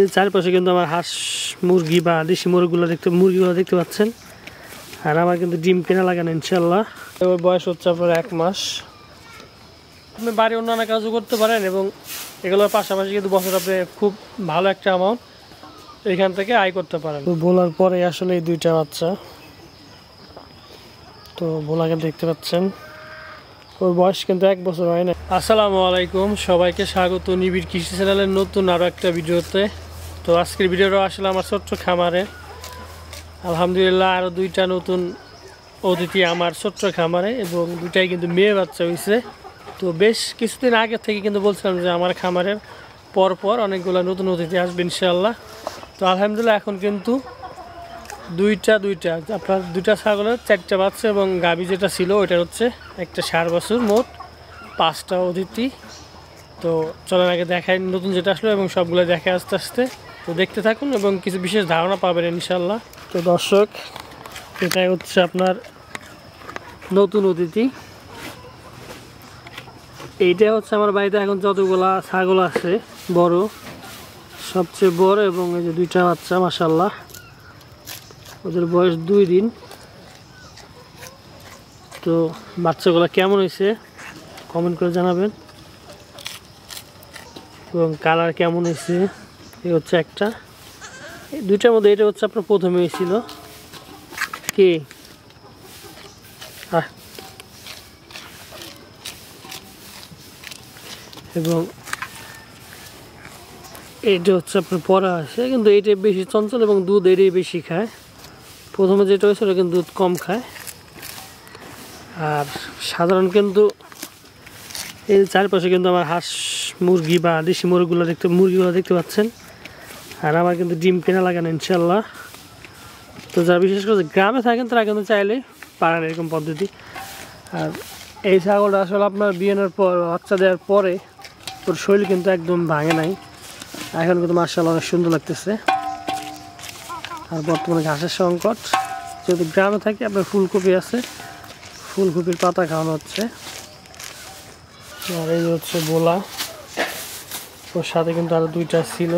এই চারপাশে কিন্তু আমার হাঁস মুরগি বা দেশি মুরগিগুলো দেখতে পাচ্ছেন। আর আমার কিন্তু ডিম কেনা লাগানো ইনশাল্লাহ। ওর বয়স হচ্ছে আপনার 1 মাস। আপনি বাড়ি অন্যান্য কাজও করতে পারেন এবং এগুলোর পাশাপাশি কিন্তু বছর আপনি খুব ভালো একটা অ্যামাউন্ট এখান থেকে আয় করতে পারেন। তো বলার পরে আসলে এই দুইটা বাচ্চা, তো বোলাকে দেখতে পাচ্ছেন, ওর বয়স কিন্তু 1 বছর হয় না। আসসালামু আলাইকুম, সবাইকে স্বাগত নিবিড় কৃষি চ্যানেলের নতুন আরও একটা ভিডিওতে। তো আজকের ভিডিওটা আসলে আমার ছোট্ট খামারে আলহামদুলিল্লাহ আরও 2টা নতুন অতিথি আমার ছোট্ট খামারে, এবং 2টাই কিন্তু মেয়ে বাচ্চা হয়েছে। তো বেশ কিছুদিন আগে থেকে কিন্তু বলছিলাম যে আমার খামারের পরপর অনেকগুলো নতুন অতিথি আসবে ইনশাআল্লাহ। তো আলহামদুলিল্লাহ এখন কিন্তু দুইটা আপনার 2টা ছাগলের 4টা বাচ্চা এবং গাভী যেটা ছিল ওইটার হচ্ছে একটা 4 বছর, মোট 5টা অতিথি। তো চলেন আগে দেখাই নতুন যেটা আসলো এবং সবগুলো দেখে আস্তে আস্তে। তো দেখতে থাকুন এবং কিছু বিশেষ ধারণা পাবেন ইনশাল্লাহ। তো দর্শক, এটাই হচ্ছে আপনার নতুন অতিথি। এইটা হচ্ছে আমার বাড়িতে এখন যতগুলা ছাগল আছে বড়, সবচেয়ে বড়, এবং এই যে 2টা বাচ্চা মাশাআল্লাহ, ওদের বয়স 2 দিন। তো বাচ্চাগুলো কেমন হয়েছে কমেন্ট করে জানাবেন, এবং কালার কেমন হয়েছে। এই হচ্ছে একটা, এই 2টার মধ্যে এটা হচ্ছে আপনার প্রথমে হয়েছিল কি এবং এইটা হচ্ছে আপনার পরা আছে, কিন্তু এইটাই বেশি চঞ্চল এবং দুধ এটাই বেশি খায়। প্রথমে যেটা হয়েছিল কিন্তু দুধ কম খায়। আর সাধারণ কিন্তু এই চারপাশে কিন্তু আমার হাঁস মুরগি বা দেশি মুরগিগুলো দেখতে পাচ্ছেন। আর আমার কিন্তু ডিম কেনা লাগানো ইনশাল্লাহ। তো যারা বিশেষ করে গ্রামে থাকেন তারা কিন্তু চাইলে পারেন এরকম পদ্ধতি। আর এই ছাগলটা আসলে আপনার বিয়ানোর পর বাচ্চা দেওয়ার পরে ওর শরীর কিন্তু একদম ভাঙে নাই, এখন কিন্তু মাশাআল্লাহ অনেক সুন্দর লাগতেছে। আর বর্তমানে ঘাসের সংকট, যেহেতু গ্রামে থাকি আপনার ফুলকপি আছে, ফুলকপির পাতা খাওয়ানো হচ্ছে। আর এই হচ্ছে বোলা, ওর সাথে কিন্তু আরো 2টা ছিল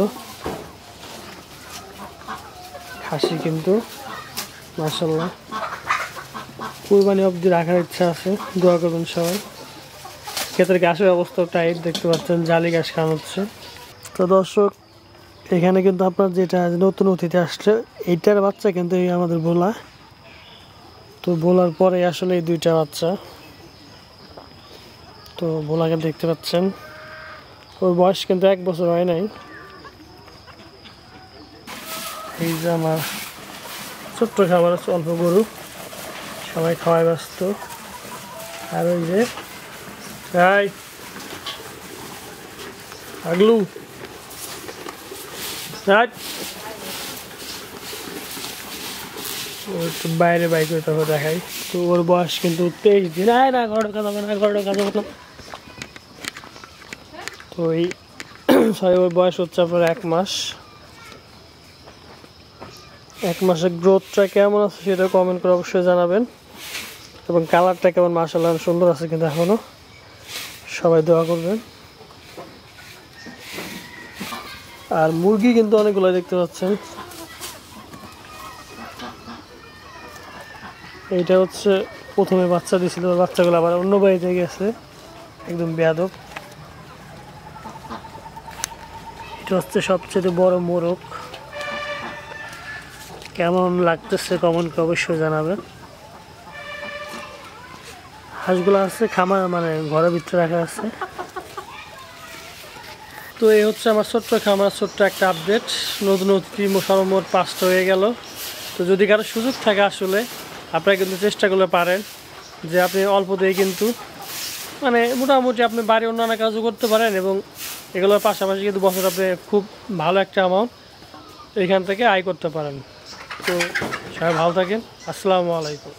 খাসি, কিন্তু মাশাআল্লাহ কুরবানি অবধি রাখার ইচ্ছা আছে, দোয়া করবেন সবাই। ক্ষেতের ঘাসের অবস্থা টাইট, দেখতে পাচ্ছেন জালি ঘাস খাওয়ানো হচ্ছে। তো দর্শক, এখানে কিন্তু আপনার যেটা নতুন অতিথি আসছে এইটার বাচ্চা কিন্তু এই আমাদের বোলা। তো বোলার পরে আসলে এই 2টা বাচ্চা, তো বোলাকে দেখতে পাচ্ছেন, ওর বয়স কিন্তু 1 বছর হয় নাই। এই যে আমার ছোট্ট খাবার আছে, অল্প গরু, সবাই খাওয়ায় ব্যস্ত। আর ওই যে আগলু বাইরে বাইক তখন দেখাই। তো ওর বয়স কিন্তু 23 দিন। না ঘরে কাজ হবে না, ঘরে কাজ হবে না। তো এই ওর বয়স হচ্ছে আপনার 1 মাস। 1 মাসের গ্রোথটা কেমন আছে সেটা কমেন্ট করে অবশ্যই জানাবেন, এবং কালারটা কেমন মাশাআল্লাহ সুন্দর আছে কিন্তু এখনো। সবাই দোয়া করবেন। আর মুরগি কিন্তু অনেকগুলো দেখতে পাচ্ছেন। এইটা হচ্ছে প্রথমে বাচ্চা দিয়েছিল, বাচ্চাগুলো আবার অন্য বাড়িতে গেছে, একদম বেয়াদব। এটা হচ্ছে সবচেয়ে বড় মোরগ। কেমন লাগতেছে কমেন্ট করে অবশ্যই জানাবেন। হাঁসগুলো আছে খামার, মানে ঘরের ভিতরে রাখা আছে। তো এই হচ্ছে আমার ছোট্ট খামার, ছোট্ট একটা আপডেট। নতুন অতিথি সর্বমোট 5টা হয়ে গেল। তো যদি কারো সুযোগ থাকে আসলে আপনারা কিন্তু চেষ্টা করলে পারেন যে আপনি অল্প দিয়ে কিন্তু মানে মোটামুটি আপনি বাড়ি অন্যান্য কাজও করতে পারেন, এবং এগুলোর পাশাপাশি কিন্তু বছর আপনি খুব ভালো একটা অ্যামাউন্ট এখান থেকে আয় করতে পারেন। তো সবাই ভালো থাকেন। আসসালামু আলাইকুম।